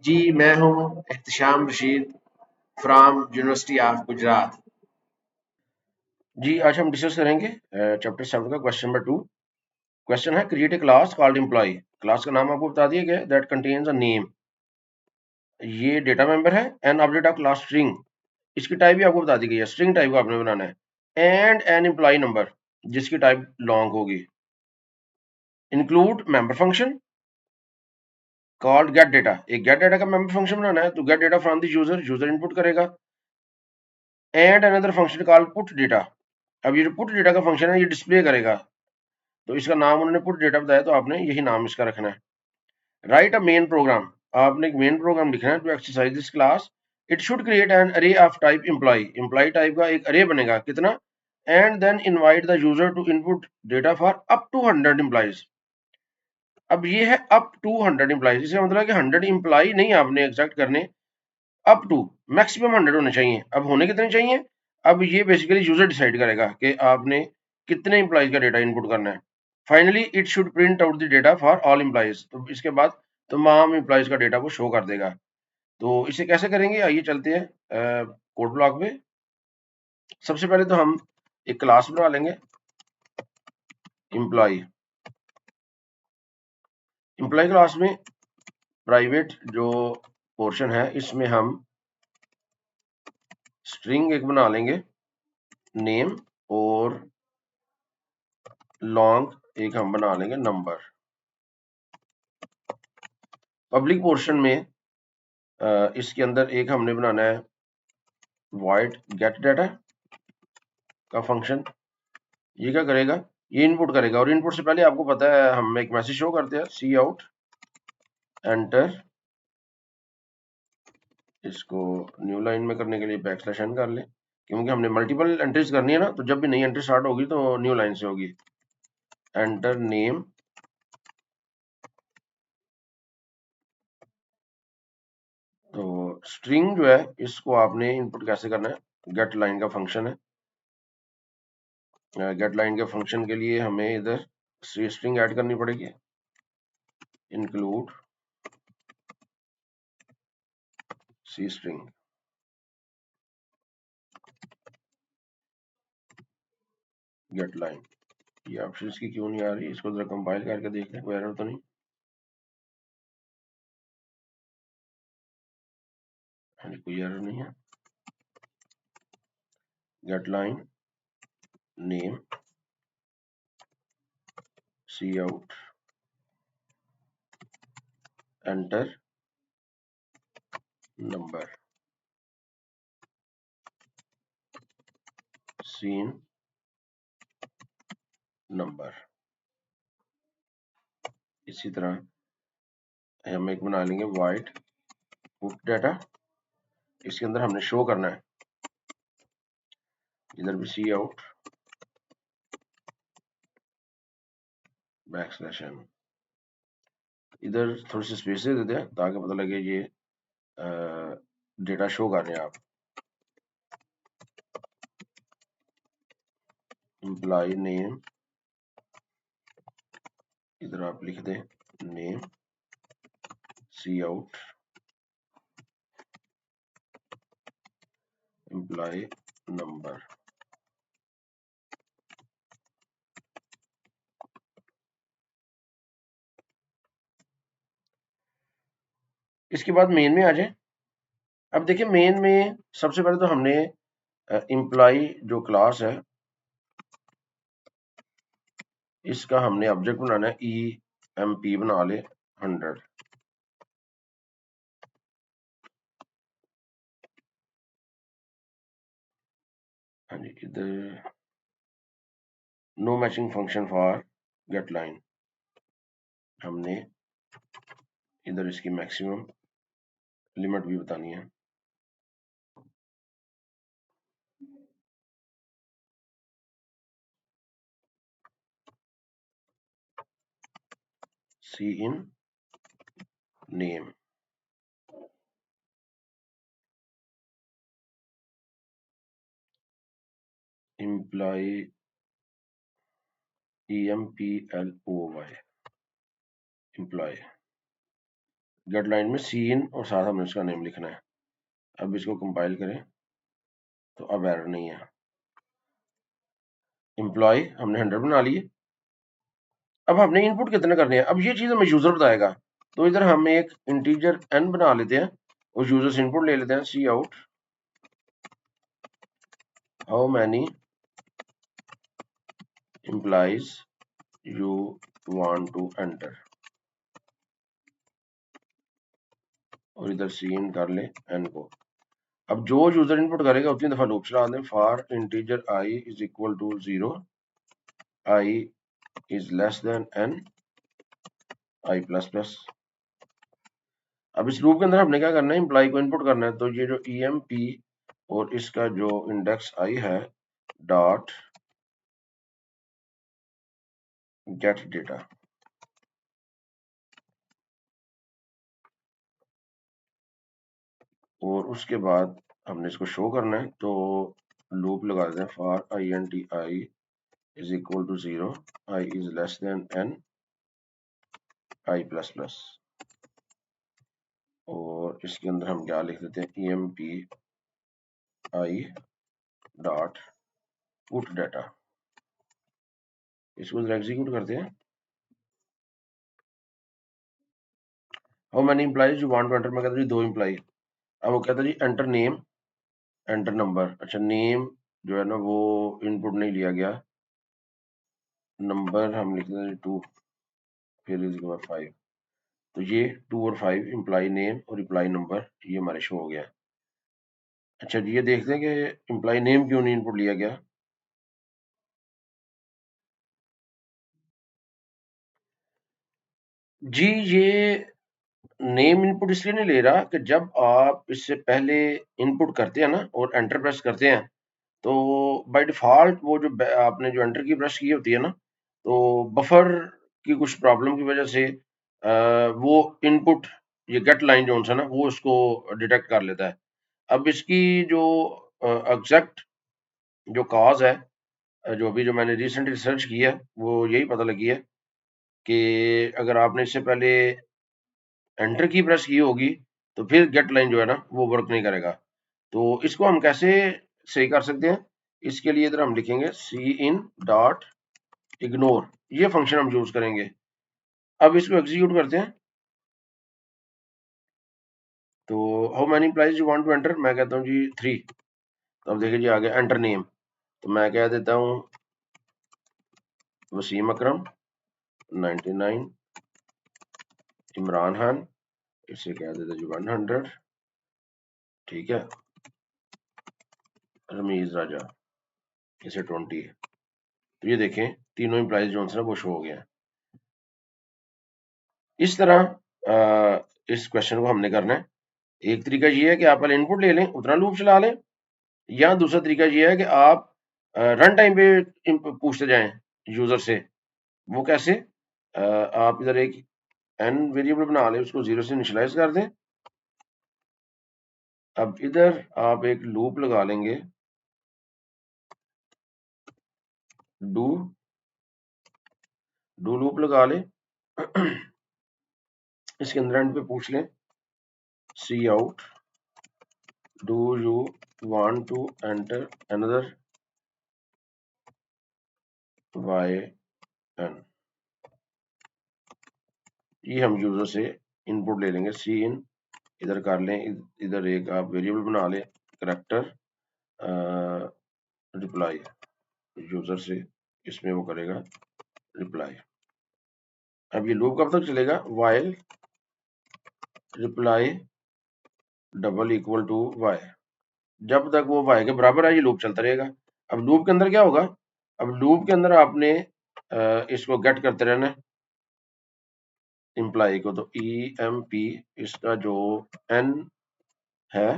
जी मैं हूँ Ehtesham Rashid from university of Gujarat. जी आज हम डिस्कस करेंगे चैप्टर 7 का क्वेश्चन नंबर 2। क्वेश्चन है create a class called employ. Class का नाम आपको बता दिया गया दैट कंटेन्स अ नेम। ये डेटा मेंबर है an object of class string. इसकी टाइप भी आपको बता दी गई है, स्ट्रिंग टाइप का आपने बनाना है। एंड एन एम्प्लॉय नंबर जिसकी टाइप लॉन्ग होगी। Include member function called get data. एक गेट डेटा का मेंबर फंक्शन बनाना है तो get data from the user, user input करेगा। And another function called put data. अब ये जो पुट डेटा का फंक्शन है ये डिस्प्ले करेगा, तो इसका नाम उन्होंने पुट डेटा बताया तो आपने यही नाम इसका रखना है। Write a main program. आपने एक मेन प्रोग्राम लिखना है to exercise this class. It should create an array of type employ. Employ type का एक अरे बनेगा, कितना? And then invite the user to input data for up to 100 employees. अब ये है अप टू 100 एम्प्लॉयज, इसका मतलब है कि 100 एम्प्लॉय नहीं आपने एग्जैक्ट करने, अप टू मैक्सिमम 100 होने चाहिए। अब होने कितने चाहिए? अब ये बेसिकली यूजर डिसाइड करेगा कि आपने कितने एम्प्लॉयज का डेटा इनपुट करना है। Finally it should print out the data for all employees. तो इसके बाद तमाम एम्प्लॉयज का डेटा वो शो कर देगा। तो इसे कैसे करेंगे, आइए चलते हैं कोड ब्लॉक पे। सबसे पहले तो हम एक क्लास बना लेंगे एम्प्लॉय। एम्प्लॉय क्लास में प्राइवेट जो पोर्शन है इसमें हम स्ट्रिंग एक बना लेंगे नेम, और लॉन्ग एक हम बना लेंगे नंबर। पब्लिक पोर्शन में इसके अंदर एक हमने बनाना है वॉइड गेट डाटा का फंक्शन। ये क्या करेगा? ये इनपुट करेगा, और इनपुट से पहले आपको पता है हम एक मैसेज शो करते हैं सी आउट एंटर। इसको न्यू लाइन में करने के लिए बैक स्लैश एन कर ले, क्योंकि हमने मल्टीपल एंट्रीज करनी है ना, तो जब भी नई एंट्री स्टार्ट होगी तो न्यू लाइन से होगी। Enter name. तो स्ट्रिंग जो है इसको आपने इनपुट कैसे करना है, गेट लाइन का फंक्शन है। गेट लाइन के फंक्शन के लिए हमें इधर सी स्ट्रिंग ऐड करनी पड़ेगी। इंक्लूड सी स्ट्रिंग गेट लाइन। ये ऑप्शन की क्यों नहीं आ रही, इसको जरा कंपाइल करके देख लें, कोई एरर तो नहीं। हाँ जी, कोई एरर नहीं है। Get line name C out enter number cin number. इसी तरह हम एक बना लेंगे वाइट पुट डाटा। इसके अंदर हमने शो करना है इधर भी सी आउट बैक स्लैश एन। इधर थोड़ी सी स्पेस दे देते हैं ताकि पता लगे ये डेटा शो कर रहे हैं आप। एम्प्लॉय नेम, इधर आप लिख दें name C out employ number. इसके बाद मेन में आ जाए। अब देखिए मेन में सबसे पहले तो हमने एम्प्लॉय जो क्लास है इसका हमने ऑब्जेक्ट बनाना है ई एम पी बना ले 100। हाँ जी, इधर no matching function for get line. हमने इधर इसकी मैक्सिमम लिमिट भी बतानी है। C in name. Employ E M P L O Y employ. Get line में सी इन और साथ हमने इसका नेम लिखना है। अब इसको कंपाइल करें तो अब एरर नहीं है। एम्प्लॉय हमने 100 बना लिए। अब हमने इनपुट कितने करने हैं, अब ये चीज हमें यूजर बताएगा। तो इधर हम एक इंटीजर n बना लेते हैं और यूजर से इनपुट ले लेते हैं। C out how many employees you want to enter, और इधर सी इन कर ले n को। अब जो यूजर इनपुट करेगा उतनी दफा लूप चला दें। For integer i is equal to 0, i is less than n, i plus plus. अब इस लूप के अंदर हमने क्या करना है, एम्प्लॉय को इनपुट करना है। तो ये जो emp और इसका जो इंडेक्स i है डॉट गेट डेटा, और उसके बाद हमने इसको शो करना है। तो लूप लगा देते हैं for I N T I is equal to 0, I is less than n, i plus plus. और इसके अंदर हम क्या लिख देते हैं, emp i dot put data. इसको एग्जीक्यूट करते हैं। How many employees you want to enter, मैं कहता हूँ 2 एम्प्लॉय। अब वो कहता है जी एंटर नेम एंटर नंबर। अच्छा, नेम जो है ना वो इनपुट नहीं लिया गया, नंबर हम लिख देते हैं 2, फिर इसके बाद 5। तो ये 2 और 5 इम्प्लाई नेम और इम्प्लाई नंबर ये हमारे शो हो गया। अच्छा जी, ये देखते हैं कि इम्प्लाई नेम क्यों नहीं इनपुट लिया गया। जी ये नेम इनपुट इसलिए नहीं ले रहा कि जब आप इससे पहले इनपुट करते हैं ना और एंटर प्रेस करते हैं, तो बाय डिफॉल्ट वो जो आपने जो एंटर की प्रेस की होती है ना, तो बफर की कुछ प्रॉब्लम की वजह से वो इनपुट ये गेट लाइन जो है ना वो उसको डिटेक्ट कर लेता है। अब इसकी जो एग्जैक्ट जो कॉज है, जो अभी जो मैंने रिसेंट रिसर्च की है, वो यही पता लगी है कि अगर आपने इससे पहले एंटर की प्रेस की होगी तो फिर गेट लाइन जो है ना वो वर्क नहीं करेगा। तो इसको हम कैसे सही कर सकते हैं, इसके लिए इधर हम लिखेंगे सी इन डॉट इग्नोर, ये फंक्शन हम यूज करेंगे। अब इसको एग्जीक्यूट करते हैं। तो how many employees you want to enter, मैं कहता हूँ जी 3। तो अब देखिए जी आ गया एंटर नेम। तो मैं कह देता हूँ वसीम अकरम 99, इमरान खान, इसे कह देता जी 100, ठीक है, रमीज राजा इसे 20 है। तो ये देखें तीनों एम्प्लॉइज जो है वो शो हो गया। इस तरह इस क्वेश्चन को हमने करना है। एक तरीका ये है कि आप पहले इनपुट ले लें, उतना लूप चला लें, या दूसरा तरीका ये है कि आप रन टाइम पे पूछते जाएं यूजर से। वो कैसे, आप इधर एक n वेरिएबल बना लें, उसको 0 से इनिशियलाइज कर दें। अब इधर आप एक लूप लगा लेंगे, डू लूप लगा लें। इसके अंदर एंड पे पूछ लें C out do you want to enter another Y N. ये हम यूजर से इनपुट ले लेंगे, सी इन इधर कर लें, इधर एक आप वेरिएबल बना लें करैक्टर रिप्लाई, यूजर से इसमें वो करेगा रिप्लाई। अब ये लूप कब तक चलेगा, while reply double equal to Y, जब तक वो वाई के बराबर है ये लूप चलता रहेगा। अब लूप के अंदर क्या होगा, अब लूप के अंदर आपने इसको गेट करते रहना है इम्प्लाई को। तो ई एम पी इसका जो एन है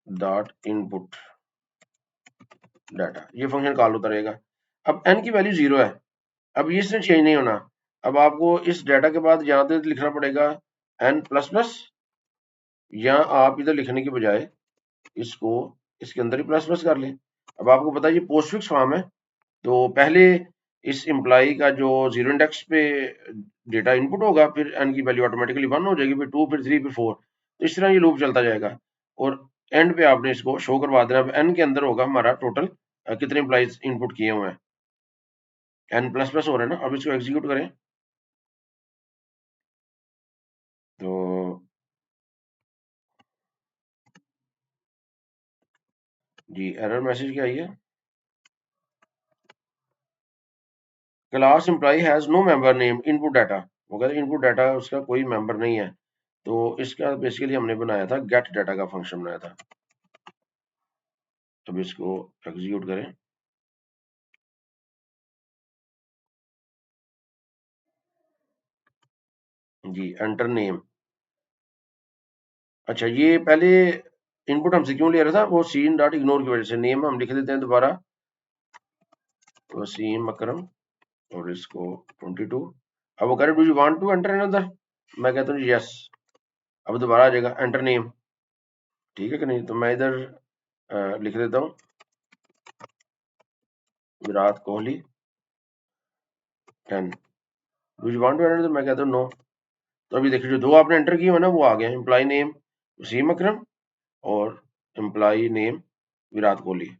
डॉट इनपुट डाटा, ये फंक्शन कॉल होता रहेगा। अब n की वैल्यू 0 है, अब ये इसने चेंज नहीं होना। अब आपको इस डाटा के बाद यहाँ पे लिखना पड़ेगा n प्लस प्लस, या आप इधर लिखने के बजाय इसको इसके अंदर ही प्लस प्लस कर लें। अब आपको पता है ये पोस्टफिक्स फॉर्म है, तो पहले इस एम्प्लॉई का जो 0 इंडेक्स पे डेटा इनपुट होगा, फिर n की वैल्यू ऑटोमेटिकली 1 हो जाएगी, फिर 2, फिर 3, फिर 4। तो इस तरह ये लूप चलता जाएगा और एंड पे आपने इसको शो करवा देना। अब n के अंदर होगा हमारा टोटल कितने एम्प्लॉइज इनपुट किए हुए हैं, n++ हो रहे हैं ना। अब इसको एग्जीक्यूट करें तो जी एरर मैसेज क्या आई है, class employee has no member name input data. वो कहते हैं इनपुट डाटा उसका कोई मेंबर नहीं है। तो इसका बेसिकली हमने बनाया था गेट डाटा का फंक्शन बनाया था। अब इसको एग्जीक्यूट करें जी, एंटर नेम। अच्छा, ये पहले इनपुट हमसे क्यों ले रहा था, वो सीन डॉट इग्नोर की वजह से। नेम हम लिख देते हैं दोबारा, वसीम अकरम, और इसको 22। अब वो कह रहे do you want to enter another, मैं कहता हूँ यस। अब दोबारा आ जाएगा एंटर नेम, ठीक है कि नहीं। तो मैं इधर लिख देता हूँ Virat Kohli 10। Do you want to enter, मैं कहता हूँ नो। तो अभी देखिए जो दो आपने एंटर किए हुए ना वो आ गए, एम्प्लॉय नेम वसीम अकरम और एम्प्लॉय नेम विराट कोहली।